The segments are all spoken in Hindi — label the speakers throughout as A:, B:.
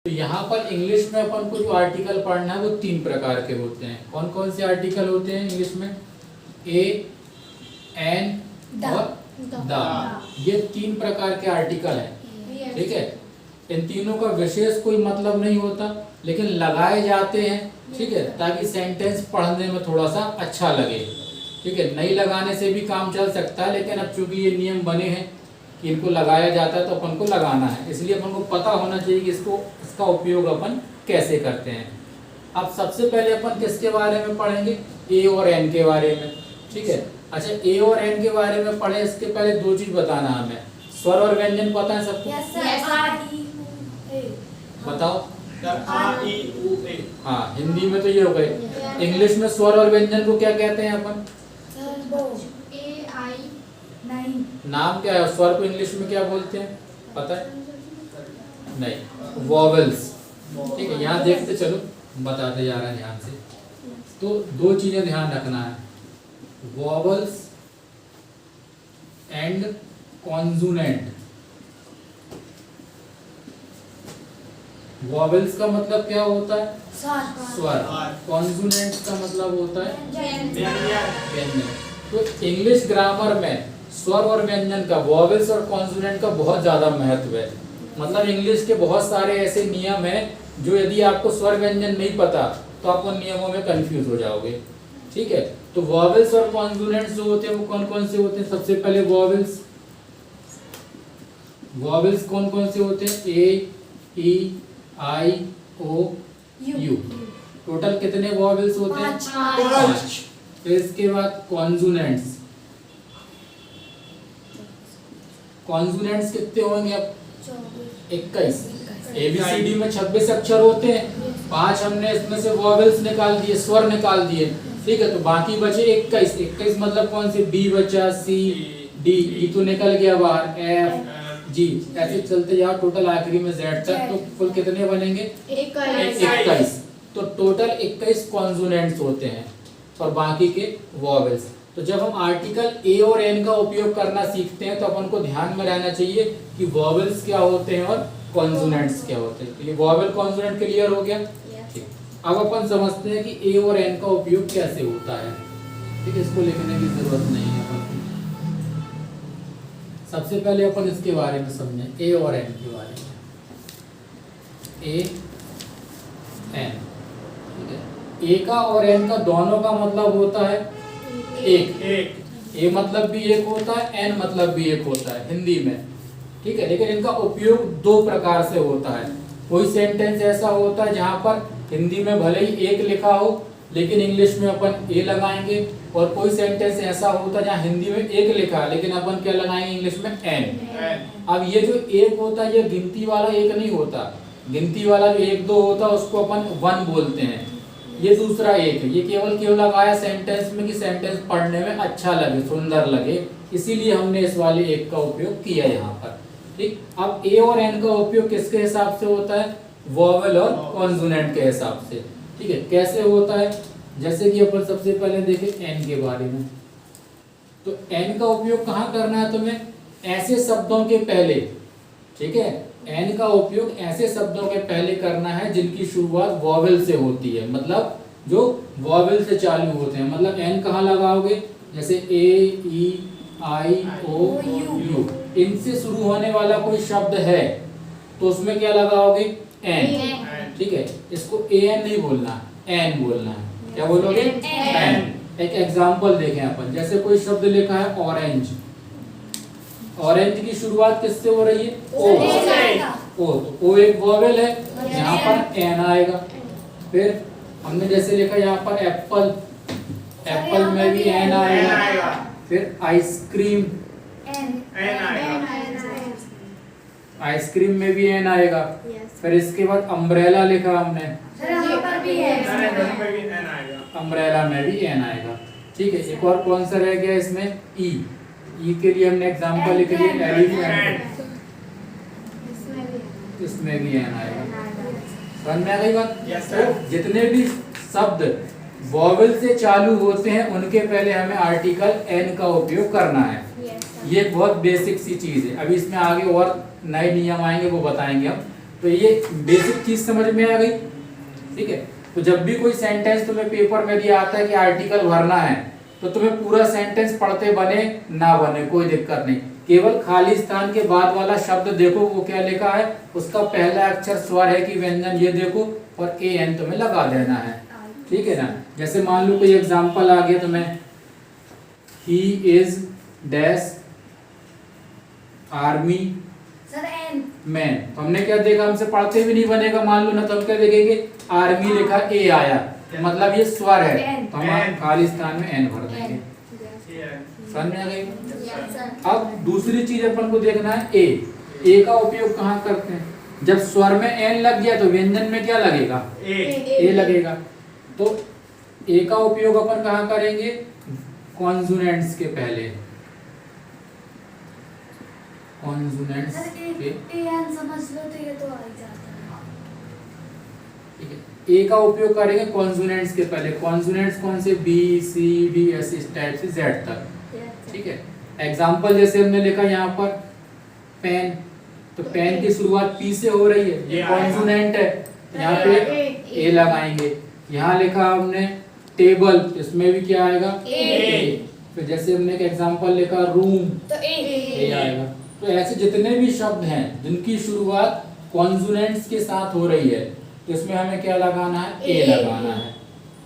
A: तो यहाँ पर इंग्लिश में अपन को जो आर्टिकल पढ़ना है वो 3 प्रकार के होते हैं। कौन कौन से आर्टिकल होते हैं इंग्लिश में? ए, एन और द। ये 3 प्रकार के आर्टिकल हैं, ठीक है। इन तीनों का विशेष कोई मतलब नहीं होता, लेकिन लगाए जाते हैं, ठीक है, ताकि सेंटेंस पढ़ने में थोड़ा सा अच्छा लगे, ठीक है। नहीं लगाने से भी काम चल सकता है, लेकिन अब चूंकि ये नियम बने हैं कि इनको लगाया जाता है तो अपन को लगाना है, इसलिए अपन को पता होना चाहिए कि इसका उपयोग अपन कैसे करते हैं। अब सबसे पहले अपन किसके बारे में पढ़ेंगे? ए और एन के बारे में, ठीक है। अच्छा, ए और एन के बारे में पढ़े इसके पहले 2 चीज बताना हमें। स्वर और व्यंजन पता है सबको? बताओ। हाँ, हिंदी में तो ये हो गए। इंग्लिश में स्वर और व्यंजन को क्या कहते हैं अपन? नाम क्या है? स्वर को इंग्लिश में क्या बोलते हैं पता है? नहीं, वॉवेल्स, ठीक है। यहाँ देखते चलो, बताते जा रहे हैं ध्यान से। तो 2 चीजें ध्यान रखना है, वॉवेल्स एंड कॉन्सोनेंट। वॉवेल्स का मतलब क्या होता है? स्वर। कॉन्सोनेंट का मतलब होता है व्यंजन। तो इंग्लिश ग्रामर में स्वर और व्यंजन का, वॉवेल्स और कॉन्सोनेंट का बहुत ज्यादा महत्व है। मतलब इंग्लिश के बहुत सारे ऐसे नियम हैं जो यदि आपको स्वर व्यंजन नहीं पता तो आप उन नियमों में कंफ्यूज हो जाओगे, ठीक है। तो वॉवेल्स और कॉन्सोनेंट्स जो होते हैं वो कौन कौन से होते हैं? सबसे पहले वॉवेल्स। वॉवेल्स कौन कौन से होते हैं? ए, ई, आई, ओ, यू। टोटल कितने वॉवेल्स होते हैं? 5। फिर इसके बाद कॉन्सोनेंट्स। कॉन्सोनेंट्स कितने होंगे? अब 21। ABCD में 26 अक्षर होते हैं, 5 हमने इसमें से वॉवेल्स निकाल दिए, स्वर निकाल दिए, ठीक है। तो बाकी बचे 21। 21 मतलब कौन से? B बचा, C, D, E तो निकल गया बाहर, F, G, ऐसे चलते जाओ टोटल आखिरी में Z तक। तो कुल कितने बनेंगे? 21। तो टोटल 21 कॉन्सोनेंट्स होते हैं और बाकी के वॉवेल्स। तो जब हम आर्टिकल ए और एन का उपयोग करना सीखते हैं तो अपन को ध्यान में रहना चाहिए कि वॉवेल्स क्या होते हैं और कॉन्सोनेंट्स क्या होते हैं। ये वॉवेल कॉन्सोनेंट क्लियर हो गया? ठीक। अब अपन समझते हैं कि ए और एन का उपयोग कैसे होता है, ठीक है। इसको लिखने की जरूरत नहीं है अपन को। सबसे पहले अपन इसके बारे में समझें, ए और एन के बारे में। ए, एन, ठीक है। ए का और एन का दोनों का मतलब होता है एक। ए मतलब भी एक होता है, एन मतलब भी एक होता है हिंदी में, ठीक है। लेकिन इनका उपयोग 2 प्रकार से होता है। कोई सेंटेंस ऐसा होता है जहां पर हिंदी में भले ही एक लिखा हो लेकिन इंग्लिश में अपन ए लगाएंगे, और कोई सेंटेंस ऐसा होता है जहां हिंदी में एक लिखा है लेकिन अपन क्या लगाएंगे इंग्लिश में? एन। अब ये जो एक होता है ये गिनती वाला एक नहीं होता। गिनती वाला जो 1 2 होता है उसको अपन 1 बोलते हैं। ये दूसरा एक है, ये केवल लगाया सेंटेंस में कि सेंटेंस पढ़ने में अच्छा लगे, सुंदर लगे, इसीलिए हमने इस वाले एक का उपयोग किया यहाँ पर, ठीक। अब ए और एन का उपयोग किसके हिसाब से होता है? वॉवेल और कॉन्सोनेंट के हिसाब से, ठीक है। कैसे होता है? जैसे कि अपन सबसे पहले देखें एन के बारे में। तो एन का उपयोग कहाँ करना है तुम्हें? ऐसे शब्दों के पहले, ठीक है। एन का उपयोग ऐसे शब्दों के पहले करना है जिनकी शुरुआत वॉवेल से होती है, मतलब जो वॉवेल से चालू होते हैं। मतलब एन कहाँ लगाओगे? जैसे ए, ई, आई, ओ, यू, इनसे शुरू होने वाला कोई शब्द है तो उसमें क्या लगाओगे? एन, ठीक है। इसको ए एन नहीं बोलना, एन बोलना है। क्या बोलोगे? एन। एक एग्जाम्पल देखें अपन, जैसे कोई शब्द लिखा है ऑरेंज। ऑरेंज की शुरुआत किससे हो रही है? ओ। तो ओ एक वॉवेल है, यहाँ पर एन आएगा। फिर हमने जैसे लिखा यहाँ पर एप्पल, एप्पल में भी एन आएगा। फिर आइसक्रीम, आइसक्रीम में भी एन आएगा। फिर इसके बाद अम्ब्रेला लिखा हमने, अम्ब्रेला में भी एन आएगा, ठीक है। एक और कौन सा रह गया इसमें? ई। ई के लिए हमने एग्जांपल लिख लिया एलिफेंट, इसमें भी एन आएगा। समझ में आ गई बात? तो जितने भी शब्द वॉवेल से चालू होते हैं उनके पहले हमें आर्टिकल एन का उपयोग करना है। ये बहुत बेसिक सी चीज है। अभी इसमें आगे और नए नियम आएंगे वो बताएंगे हम। तो ये बेसिक चीज समझ में आ गई, ठीक है। तो जब भी कोई सेंटेंस तुम्हें पेपर में दिया आता है कि आर्टिकल भरना है, तो तुम्हें पूरा सेंटेंस पढ़ते बने ना बने कोई दिक्कत नहीं, केवल खाली स्थान के बाद वाला शब्द देखो वो क्या लिखा है, उसका पहला अक्षर स्वर है कि व्यंजन, ये देखो, और ए एन तुम्हें लगा देना है, ठीक है ना। जैसे मान लो कोई एग्जांपल आ गया तुम्हें, he is dash army man, तो हमने क्या देखा, हमसे पढ़ते भी नहीं बनेगा मान लो ना, तो हम क्या देखेंगे, आर्मी लिखा ए आया, तो मतलब ये स्वर है, तो हम खाली स्थान में एन भर देंगे। समझ में आ गई। अब दूसरी चीज अपन को देखना है ए का उपयोग कहाँ करते हैं, जब स्वर में एन लग गया तो व्यंजन में क्या लगेगा, ए लगेगा। तो ए का उपयोग अपन कहाँ करेंगे, कॉन्सोनेंट्स के पहले, कॉन्सोनेंट्स के,
B: समझ लो तो ये तो आ ही जाता है,
A: ठीक है। ए का उपयोग करेंगे कॉन्सोनेंट्स के पहले, कॉन्सोनेंट्स कौन से, बी सी डी एस इस टाइप से जेड तक, ठीक है। एग्जाम्पल जैसे हमने लिखा यहाँ पर पेन, तो पेन की शुरुआत पी से हो रही है, ये कॉन्सोनेंट है, यहाँ पे ए लगाएंगे। यहाँ लिखा हमने टेबल, इसमें भी क्या आएगा, ए। फिर जैसे हमने एक एग्जाम्पल लिखा रूम, तो ए आएगा। तो ऐसे जितने भी शब्द हैं जिनकी शुरुआत कॉन्सोनेंट्स के साथ हो रही है, तो इसमें हमें क्या लगाना है, ए लगाना है।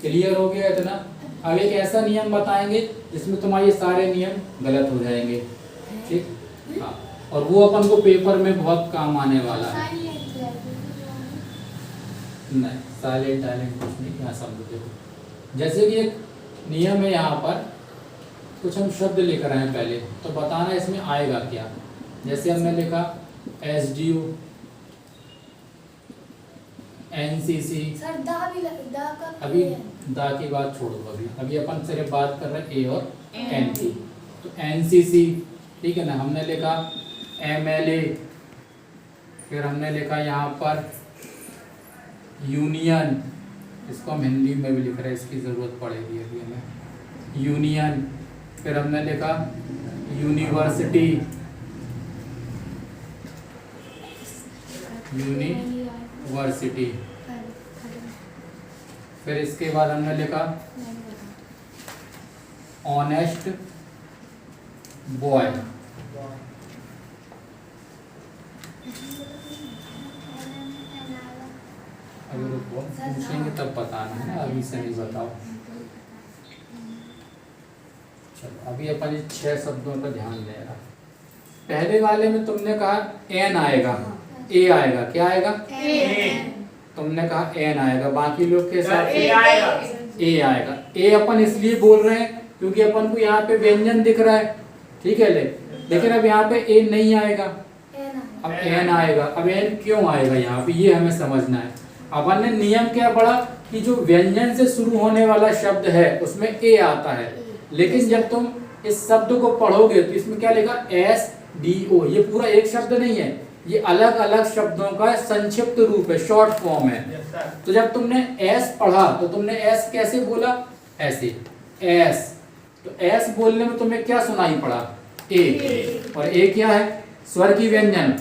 A: क्लियर हो गया इतना। अब एक ऐसा नियम बताएंगे जिसमें तुम्हारे सारे नियम गलत हो जाएंगे, ठीक, हाँ, और वो अपन को पेपर में बहुत काम आने वाला है। नहीं, साइलेंट टाइलेंट कुछ नहीं, यहाँ शब्द देखो। जैसे कि एक नियम है, यहाँ पर कुछ हम शब्द लिख रहे हैं पहले, तो बताना इसमें आएगा क्या। जैसे हमने लिखा SDU, NCC, अभी दा की बात छोड़ दो, अभी अपन सिर्फ बात कर रहे हैं ए और एन की। तो NCC, ठीक है ना, हमने लिखा MLA, फिर हमने लिखा यहाँ पर यूनियन, इसको हम हिंदी में भी लिख रहे हैं, इसकी ज़रूरत पड़ेगी अभी हमें, यूनियन। फिर हमने लिखा यूनिवर्सिटी, यूनिवर्सिटी। फिर इसके बाद हमने लिखा ऑनेस्ट बॉय। अगर वो पूछेंगे तब बताना है ना, अभी से नहीं बताओ। चलो अभी अपन 6 शब्दों पर ध्यान दे रहा। पहले वाले में तुमने कहा एन आएगा, ए आएगा, क्या आएगा, तुमने कहा एन आएगा, बाकी लोग के साथ ए आएगा। ए अपन इसलिए बोल रहे हैं क्योंकि अपन को यहाँ पे व्यंजन दिख रहा है, ठीक है, लेकिन अब यहाँ पे ए नहीं आएगा, अब एन आएगा। अब एन क्यों आएगा यहाँ पे, ये हमें समझना है। अपन ने नियम क्या पढ़ा कि जो व्यंजन से शुरू होने वाला शब्द है उसमें ए आता है, लेकिन जब तुम इस शब्द को पढ़ोगे तो इसमें क्या लिखा, SDO, ये पूरा एक शब्द नहीं है, ये अलग अलग शब्दों का संक्षिप्त रूप है, शॉर्ट फॉर्म है। तो जब तुमने एस पढ़ा तो तुमने एस कैसे बोला, ऐसे एस, तो एस बोलने में तुम्हें क्या सुनाई पड़ा, ए, और ए क्या है, स्वर की व्यंजन,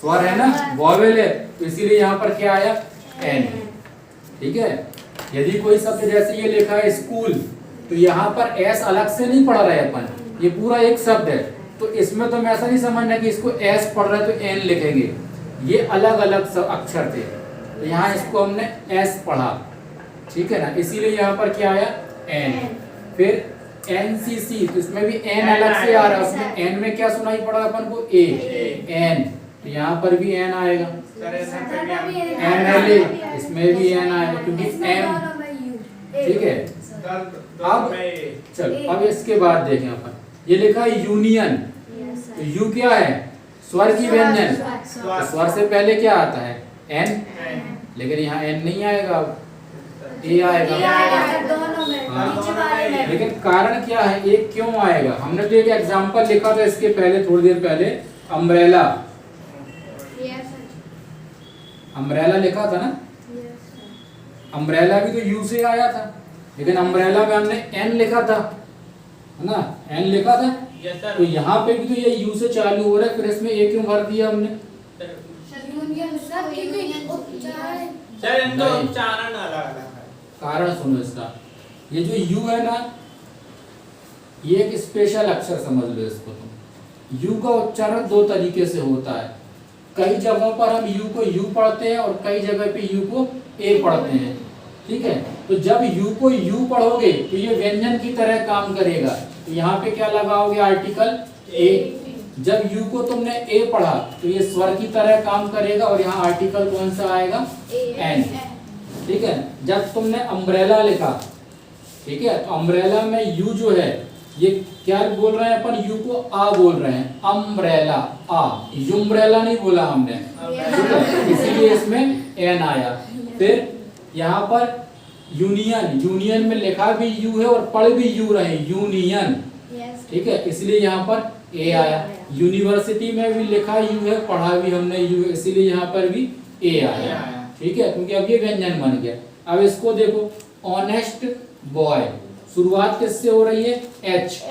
A: स्वर है ना, वॉवेल है, तो इसीलिए यहाँ पर क्या आया, एन, ठीक है। यदि कोई शब्द जैसे ये लिखा है स्कूल, तो यहाँ पर एस अलग से नहीं पढ़ रहे अपन, ये पूरा एक शब्द है, तो इसमें तुम ऐसा नहीं समझना कि इसको एस पढ़ रहे तो एन लिखेंगे, ये अलग अलग अक्षर थे, तो यहाँ इसको हमने एस पढ़ा, ठीक है ना, इसीलिए यहाँ पर क्या आया, एन। फिर NCC, तो इसमें भी एन अलग से आ रहा है, उसमें एन में क्या सुनाई पड़ा अपन को, ए, एन, तो यहाँ पर भी एन आएगा। MLA, इसमें भी एन आएगा क्योंकि एम, ठीक है। अब चलो अब इसके बाद देखें अपन, ये लिखा है यूनियन, तो यू क्या है, स्वर की व्यंजन, तो स्वर से पहले क्या आता है, एन, लेकिन यहाँ एन नहीं आएगा, ए आएगा। हाँ, लेकिन कारण क्या है, एक क्यों आएगा, हमने तो एक एग्जांपल लिखा था इसके पहले, थोड़ी देर पहले, अम्ब्रेला, अम्ब्रेला लिखा था ना, अम्ब्रेला भी तो यू से आया था, लेकिन अम्ब्रेला में हमने एन लिखा था, है ना, एन लिखा था, तो यहाँ पे भी तो ये यू से चालू हो रहा है, फिर इसमें ए क्यों भर दिया हमने,
B: यूनियन सर क्योंकि उच्चारण
C: सर इनका
A: नहीं।
C: उच्चारण अलग अलग है।
A: कारण सुनो इसका, ये जो यू है ना, ये एक स्पेशल अक्षर समझ लो इसको तुम। यू का उच्चारण दो तरीके से होता है। कई जगहों पर हम यू को यू पढ़ते हैं और कई जगह पे यू को ए पढ़ते हैं, ठीक है। तो जब यू को यू पढ़ोगे तो ये व्यंजन की तरह काम करेगा। तो यहाँ पे क्या लगाओगे, आर्टिकल ए। जब यू को तुमने ए पढ़ा तो ये स्वर की तरह काम करेगा और यहाँ आर्टिकल कौन सा आएगा, एन, ठीक है। जब तुमने अम्ब्रेला लिखा, ठीक है, तो अम्ब्रेला में यू जो है ये क्या बोल रहे हैं अपन, यू को आ बोल रहे हैं, अम्ब्रेला आ, युम्ब्रेला नहीं बोला हमने, ठीक है, इसीलिए इसमें एन आया। फिर यहाँ पर यूनियन, यूनियन में लिखा भी यू है और पढ़ भी यू रहे, यूनियन, ठीक है, इसलिए यहाँ पर ए आया। यूनिवर्सिटी में भी लिखा यू है, पढ़ा भी हमने यू है, इसीलिए यहाँ पर भी ए आया, ठीक है, क्योंकि अब ये व्यंजन बन गया। अब इसको देखो, ऑनेस्ट बॉय, शुरुआत किससे हो रही है, एच।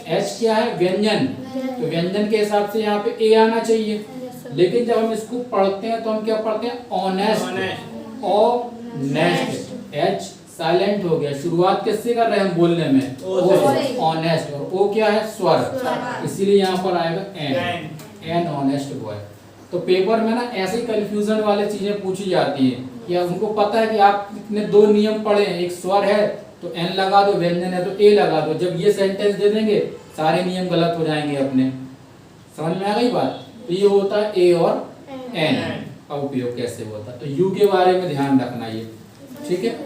A: एच क्या है, व्यंजन, तो व्यंजन के हिसाब से यहाँ पे ए आना चाहिए। लेकिन जब हम इसको पढ़ते हैं तो हम क्या पढ़ते हैं, ऑनेस्ट, ऑनेस्ट, एच साइलेंट हो गया। शुरुआत किससे कर रहे हैं हम बोलने में, ऑनेस्ट, और ओ क्या है, स्वर, इसीलिए यहाँ पर आएगा एन, एन ऑनेस्ट बॉय। तो पेपर में ना ऐसे ही कंफ्यूजन वाली चीजें पूछी जाती हैं कि उनको पता है कि आपने दो नियम पढ़े हैं, एक स्वर है तो एन लगा दो, व्यंजन है तो ए लगा दो। जब ये सेंटेंस दे देंगे सारे नियम गलत हो जाएंगे अपने, समझ में आ गई बात। तो ये होता है ए और एन का उपयोग कैसे होता है, तो यू के बारे में ध्यान रखना ये, ठीक है।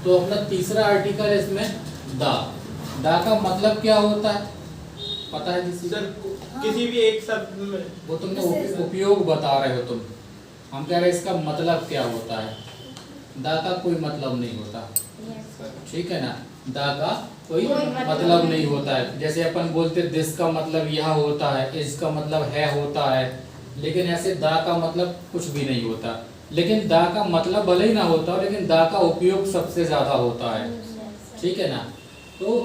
A: तो अपना तीसरा आर्टिकल है इसमें दा। दा का मतलब क्या होता है, पता है किसी
C: सर किसी भी एक शब्द में
A: वो तुमने उपयोग बता रहे हो तुम, हम कह रहे हैं इसका मतलब क्या होता है। दा का कोई मतलब नहीं होता, ठीक है ना, दा का कोई मतलब नहीं होता है। जैसे अपन बोलते दिस का मतलब यह होता है, इसका मतलब है होता है, लेकिन ऐसे दा का मतलब कुछ भी नहीं होता। लेकिन दा का मतलब भले ही ना होता, लेकिन दा का उपयोग सबसे ज्यादा होता है, ठीक है ना। तो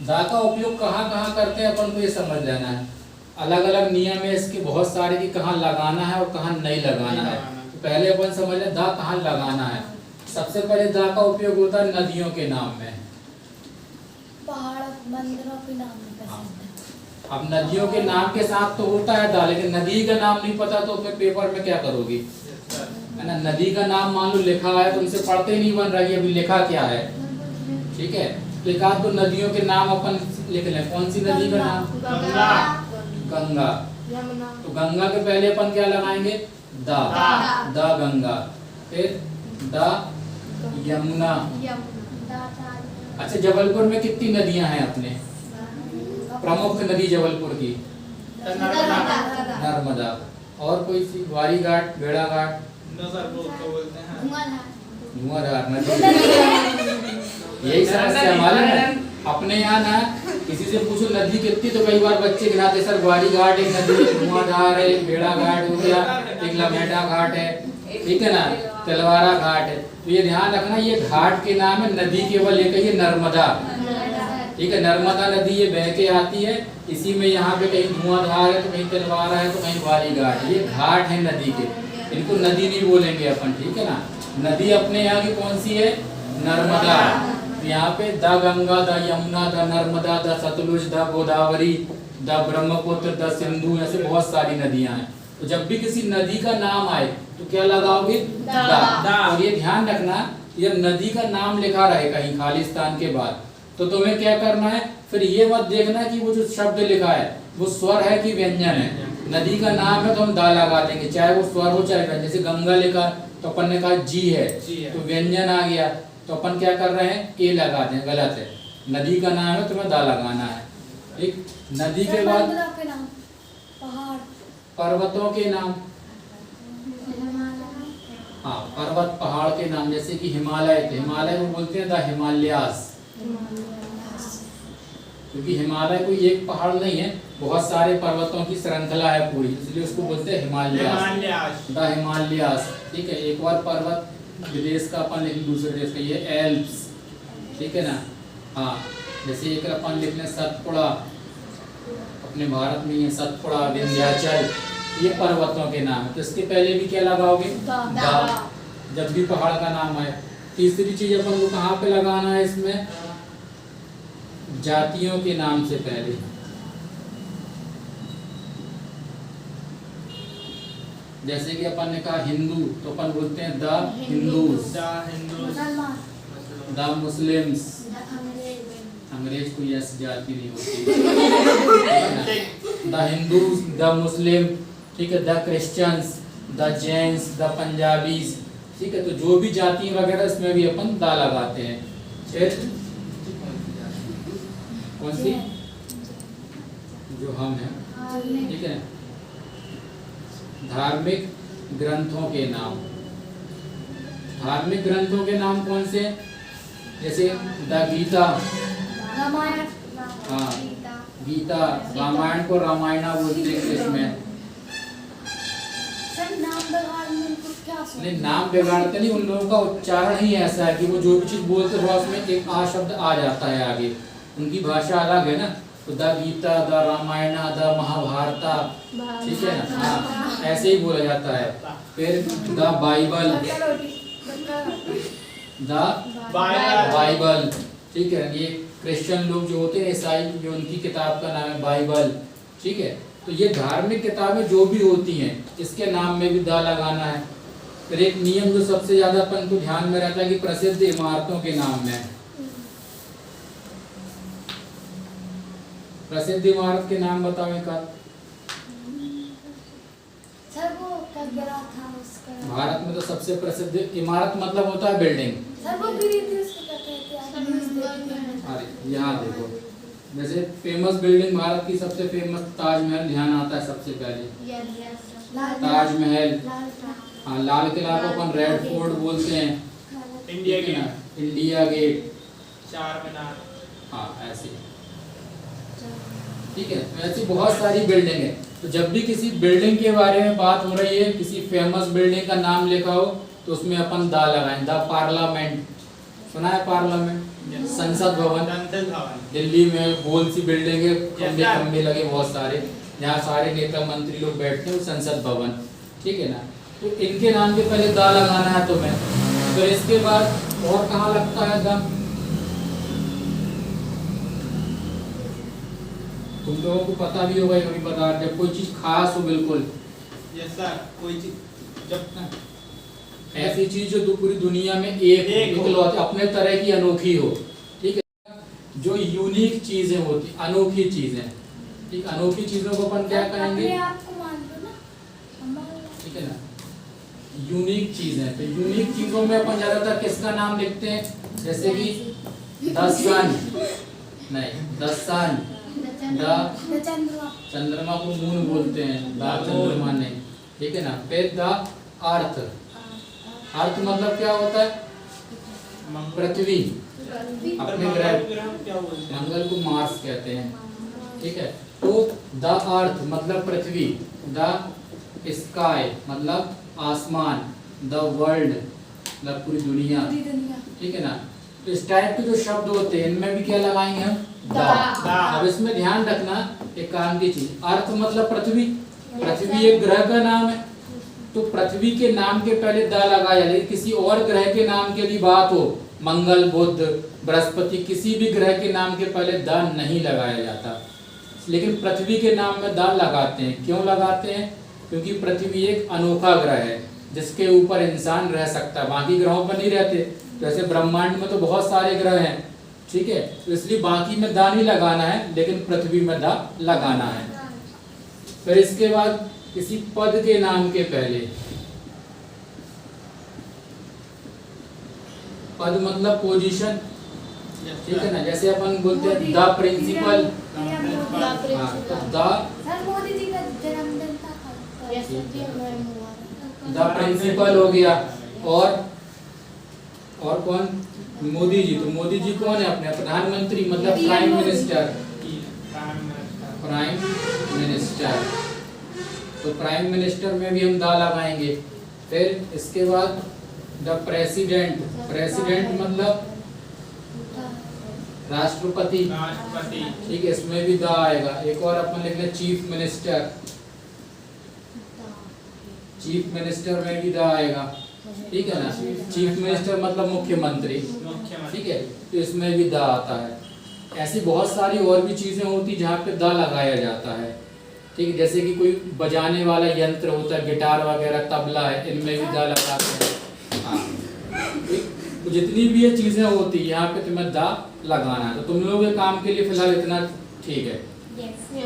A: दा का उपयोग कहाँ कहाँ करते हैं अपन को ये समझ लेना है। अलग अलग नियम है इसके बहुत सारे कि कहाँ लगाना है और कहाँ नहीं लगाना है। तो पहले अपन समझ लें दा कहाँ लगाना है। सबसे पहले दा का उपयोग होता है नदियों के नाम में,
B: पहाड़ मंदिरों के नाम में पसंद है।
A: अब नदियों के नाम के साथ तो होता है दा, लेकिन नदी का नाम नहीं पता तो फिर पेपर में क्या करोगी, है ना। नदी का नाम मान लो लिखा है तो उनसे पढ़ते ही नहीं बन रहा है अभी लिखा क्या है, ठीक है। तो एक आध तो नदियों के नाम अपन लिख लें। कौन सी नदी का नाम,
C: गंगा,
A: गंगा। तो गंगा के पहले अपन क्या लगाएंगे, दा, दा गंगा। फिर दा यमुना। अच्छा, जबलपुर में कितनी नदियां हैं अपने, प्रमुख नदी जबलपुर की, नर्मदा। और कोई सी, ग्वारी घाट, बेड़ा घाट,
C: नो सर वो तो बोलते हैं
A: धुआंधार नदी। यही समस्या मालूम है अपने यहाँ ना, किसी से पूछो नदी कितनी, तो कई बार बच्चे गिनाते सर ग्वारी घाट एक नदी है, धुआंधार है, बेड़ा घाट हो गया, एक लमेटा घाट है, ठीक है ना, तलवारा घाट है। तो ये ध्यान रखना, ये घाट के नाम है, नदी केवल एक है, ये नर्मदा, ठीक है, नर्मदा नदी ये बह के आती है। इसी में यहाँ पे कहीं धुआंधार है तो कहीं तलवारा है तो कहीं ग्वारी घाट है, ये घाट है नदी के, इनको नदी नहीं बोलेंगे अपन, ठीक है ना। नदी अपने यहाँ की कौन सी है, नर्मदा। तो यहाँ पे the Ganga, the Yamuna, the Narmada, the Sutlej, the Godavari, the Brahmaputra, the Sindhu, ऐसे बहुत सारी नदियां हैं। तो जब भी किसी नदी का नाम आए तो क्या लगाओगे, दा। और ये ध्यान रखना, ये नदी का नाम लिखा रहे कहीं खालिस्तान के बाद, तो तुम्हें क्या करना है, फिर ये मत देखना कि वो जो शब्द लिखा है वो स्वर है कि व्यंजन है। नदी का नाम है तो हम दा लगा देंगे, चाहे वो स्वर हो चाहे व्यंजन। जैसे गंगा लिखा तो अपन ने कहा जी है, तो व्यंजन आ गया, तो अपन क्या कर रहे हैं, ए लगा दें, गलत है। नदी का नाम है तुम्हें दा लगाना है, ठीक। नदी के बाद
B: पहाड़,
A: पर्वतों के नाम, हाँ, पर्वत पहाड़ के नाम, जैसे कि हिमालय, तो हिमालय को बोलते हैं द हिमालयास, क्योंकि हिमालय कोई एक पहाड़ नहीं है, बहुत सारे पर्वतों की श्रृंखला है पूरी, इसलिए उसको बोलते हैं हिमालयास, द हिमालयास, ठीक है। एक और पर्वत विदेश का अपन लिख, दूसरे देश का, ये एल्प्स, ठीक है ना, हाँ। जैसे एक अपन लिख लें सतपुड़ा, अपने भारत में ये सतपुड़ा, विंध्याचल, ये पर्वतों के नाम है। तो इसके पहले भी क्या लगाओगे? दा। जब भी पहाड़ का नाम आए। तीसरी चीज अपन को कहाँ पे लगाना है इसमें? जातियों के नाम से पहले। जैसे कि अपन ने कहा हिंदू, तो अपन बोलते हैं द हिंदूज,
C: द हिंदू,
B: मुसलमान,
A: द मुस्लिम्स।
B: अंग्रेज,
A: अंग्रेज कोई ऐसी जाति नहीं होती। द हिंदूज, द मुस्लिम, ठीक है, the Christians, the Jains, the Punjabis, ठीक है। तो जो भी जाति वगैरह इसमें भी अपन दा लगाते हैं। फिर कौन सी? जो हम हैं, ठीक है। धार्मिक ग्रंथों के नाम। धार्मिक ग्रंथों के नाम कौन से? जैसे द गीता,
B: रामायण,
A: हाँ, गीता। रामायण को रामायणा बोलते हैं इंग्लिश में।
B: सर नाम बिगाड़ने में उनको क्या सोचते
A: नहीं, नाम बिगाड़ते नहीं, उन लोगों का उच्चारण ही ऐसा है कि वो जो भी चीज बोलते हैं उसमें एक आ शब्द आ जाता है आगे। उनकी भाषा अलग है ना। तो the Gita, the Ramayana, the Mahabharata, ठीक है ना, हाँ, ऐसे ही बोला जाता है। फिर द बाइबल, द बाइबल, ठीक है। ये क्रिश्चियन लोग जो होते हैं, ईसाई, जो उनकी किताब का नाम है बाइबल, ठीक है। तो ये धार्मिक किताबें जो भी होती हैं, इसके नाम में भी दा लगाना है। फिर एक नियम जो सबसे ज्यादा अपन को ध्यान में रहता है कि प्रसिद्ध इमारतों के नाम में। प्रसिद्ध इमारत के नाम बताओ एक आध।
B: सर वो क्या गिरा था उसका?
A: भारत में तो सबसे प्रसिद्ध इमारत मतलब होता है बिल्डिंग।
B: सर वो गिरी थी, उसको क्या कहते हैं? न्यूज़ देखी थी।
A: अरे यहाँ देखो, जैसे फेमस बिल्डिंग भारत की सबसे फेमस ताजमहल ध्यान आता है सबसे पहले। ताजमहल, हाँ, लाल किला को अपन रेड फोर्ट बोलते हैं।
C: इंडिया
A: ठीक है
C: गेट,
A: ना? इंडिया गेट,
C: चार मीनार,
A: हाँ ऐसे, ठीक है। तो ऐसी बहुत सारी बिल्डिंग है। तो जब भी किसी बिल्डिंग के बारे में बात हो रही है, किसी फेमस बिल्डिंग का नाम लिखा हो, तो उसमें अपन दा लगाएं। द पार्लियामेंट, सुना है पार्लियामेंट? संसद भवन,
C: संसद भवन,
A: दिल्ली में गोल सी बिल्डिंग है, खंबे
C: Yes, sir.
A: खंबे लगे बहुत सारे, जहाँ सारे नेता मंत्री लोग बैठते हैं, वो संसद भवन, ठीक है ना। तो इनके नाम के पहले दा लगाना है तुम्हें। फिर इसके बाद और कहाँ लगता है दा? तुम लोगों को पता भी होगा, कभी बता, जब कोई चीज खास हो बिल्कुल,
C: यस सर, कोई चीज जब
A: ऐसी चीज जो पूरी दुनिया में एक
C: एक हो।
A: इकलौती अपने तरह की अनोखी हो, ठीक है। जो यूनिक चीजें होती, अनोखी चीजें, ठीक, अनोखी चीजों को अपन क्या कहेंगे?
B: अपने आप को मान लो ना, हमारा।
A: ठीक है ना, यूनिक चीजें। तो यूनिक चीजों में अपन ज्यादातर किसका नाम लिखते हैं? जैसे कि द सन, नहीं, द सन, द
B: चंद्रमा,
A: चंद्रमा को मून बोलते हैं, द चंद्रमा नहीं, ठीक है ना। फिर द अर्थ, अर्थ मतलब क्या होता है? पृथ्वी, अपने ग्रह,
C: क्या बोलते हैं?
A: मंगल को मार्स कहते हैं, ठीक है। तो द अर्थ मतलब पृथ्वी, द स्काई मतलब आसमान, द वर्ल्ड मतलब पूरी दुनिया,
B: पूरी दुनिया।
A: ठीक है ना। तो इस टाइप के जो शब्द होते हैं, इनमें भी क्या लगाएंगे हम?
B: दा।
C: दा।
A: अब इसमें ध्यान रखना एक काम की चीज, अर्थ मतलब पृथ्वी, पृथ्वी एक ग्रह का नाम है, तो पृथ्वी के नाम के पहले दा लगाया। लेकिन किसी और ग्रह के नाम की यदि बात हो, मंगल, बुध, बृहस्पति, किसी भी ग्रह के नाम के पहले दा नहीं लगाया जाता। लेकिन पृथ्वी के नाम में दा लगाते हैं। क्यों लगाते हैं? क्योंकि पृथ्वी एक अनोखा ग्रह है जिसके ऊपर इंसान रह सकता है, बाकी ग्रहों पर नहीं रहते। जैसे ब्रह्मांड में तो बहुत सारे ग्रह हैं, ठीक है, तो इसलिए बाकी में दा नहीं लगाना है, लेकिन पृथ्वी में दा लगाना है। फिर इसके बाद किसी पद के नाम के पहले, पद मतलब पोजीशन, ठीक है ना। जैसे अपन बोलते हैं the principal, the
B: sir Modi ji का जन्मदिन था कल।
A: द प्रिंसिपल हो गया। और कौन? मोदी जी। तो मोदी जी कौन है? अपने प्रधानमंत्री मतलब प्राइम मिनिस्टर, प्राइम मिनिस्टर। तो प्राइम मिनिस्टर में भी हम दा लगाएंगे। फिर इसके बाद द प्रेसिडेंट, प्रेसिडेंट मतलब राष्ट्रपति,
C: राष्ट्रपति,
A: ठीक है, इसमें भी द आएगा। एक और अपन लिख लें चीफ मिनिस्टर, चीफ मिनिस्टर में भी द आएगा, ठीक है ना। चीफ मिनिस्टर मतलब मुख्यमंत्री,
C: मुख्यमंत्री,
A: ठीक है, तो इसमें भी द आता है। ऐसी बहुत सारी और भी चीजें होती जहाँ पे द लगाया जाता है, ठीक है, जैसे कि कोई बजाने वाला यंत्र होता है, गिटार वगैरह, तबला है, इनमें भी द लगाते हैं। हाँ, ठीक, तो जितनी भी ये चीजें होती है यहाँ पे तुम्हें द लगाना है। तो तुम लोगों के काम के लिए फिलहाल इतना ठीक है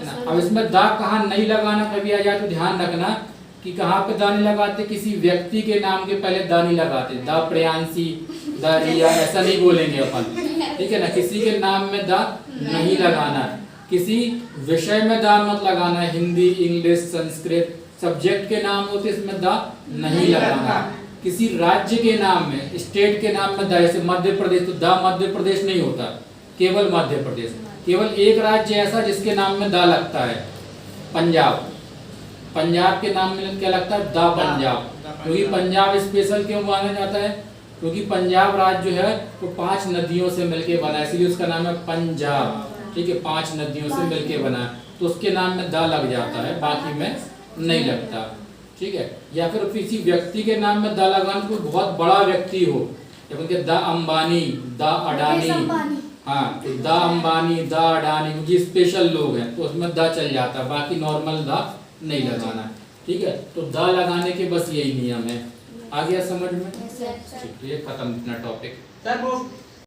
A: ना। अब इसमें द कहाँ नहीं लगाना कभी आ जाए तो ध्यान रखना कि कहाँ पे द नहीं लगाते, किसी व्यक्ति के नाम के पहले द नहीं लगाते, द प्रियांशी, द रिया, ऐसा नहीं बोलेंगे अपन, ठीक है ना। किसी के नाम में द नहीं लगाना, किसी विषय में द मत लगाना, हिंदी, इंग्लिश, संस्कृत, सब्जेक्ट के नाम होते इसमें द नहीं लगाना। किसी राज्य के नाम में, स्टेट के नाम में द, जैसे मध्य प्रदेश, तो द मध्य प्रदेश नहीं होता, केवल मध्य प्रदेश। केवल एक राज्य ऐसा जिसके नाम में द लगता है, पंजाब। पंजाब के नाम में क्या लगता है, द पंजाब, क्योंकि पंजाब स्पेशल क्यों माना जाता है, क्योंकि पंजाब राज्य जो है वो 5 नदियों से मिलकर बना है, इसलिए उसका नाम है पंजाब, ठीक है, 5 नदियों से मिलकर बना है, तो उसके नाम में द लग जाता है, बाकी में नहीं लगता, ठीक है। या फिर किसी व्यक्ति के नाम में द लगाना, कोई बहुत बड़ा व्यक्ति हो, जब उनके द अंबानी, द अडानी, हाँ, तो द अंबानी, द अडानी, क्योंकि स्पेशल लोग हैं तो उसमें द चल जाता है, बाकी नॉर्मल द नहीं लगाना, ठीक है। तो द लगाने के बस यही नियम है। आ गया समझ में? ठीक, तो ये खत्म अपना टॉपिक।
C: सर वो